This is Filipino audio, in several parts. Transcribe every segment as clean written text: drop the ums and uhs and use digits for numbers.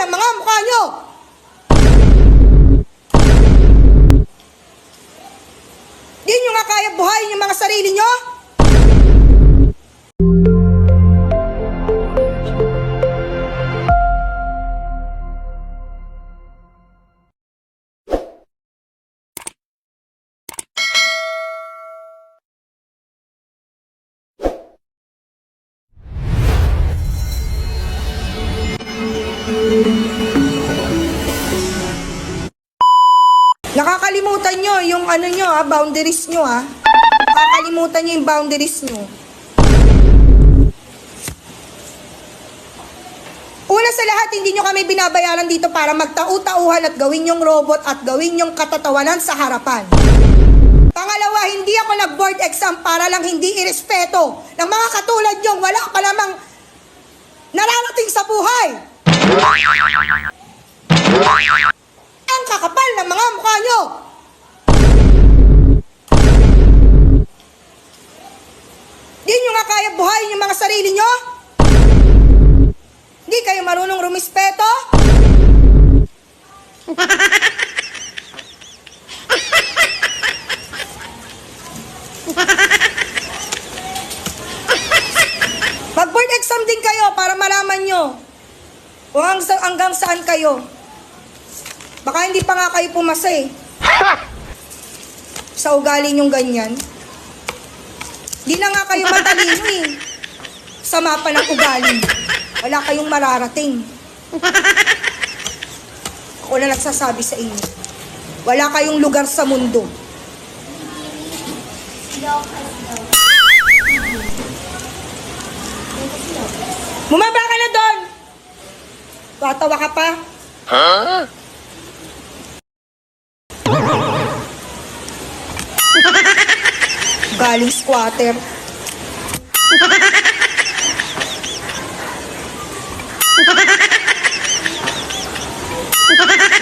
ng mga mukha nyo! Di nyo nga kaya buhayin yung mga sarili nyo? Nakakalimutan nyo yung ano nyo boundaries nyo Nakakalimutan nyo yung boundaries nyo. Una sa lahat, hindi nyo kami binabayaran dito para magtau-tauhan at gawin yung robot at gawin yung katatawanan sa harapan. Pangalawa, hindi ako nag-board exam para lang hindi irespeto ng mga katulad nyo. Wala pa namang nararating sa buhay. Ang kakapal ng mga mukha nyo. Di nyo nga kaya buhayin yung mga sarili nyo? Di kayo marunong rumispeto? Mag-board exam din kayo para malaman nyo kung hanggang saan kayo. Baka hindi pa nga kayo pumasa sa ugali nyong ganyan. Di na nga kayo matalino sa mapa ng ugali. Wala kayong mararating. Ako na nagsasabi sa inyo. Wala kayong lugar sa mundo. Bumaba ka na doon! Tatawa ka pa? Galing squatter.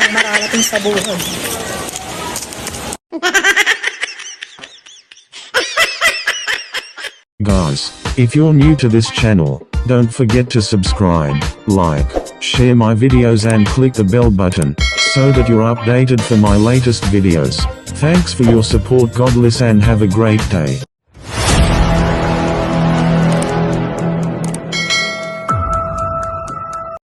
Ang mararating sa buhay. Guys, if you're new to this channel, don't forget to subscribe, like, share my videos and click the bell button, so that you're updated for my latest videos. Thanks for your support. God bless and have a great day.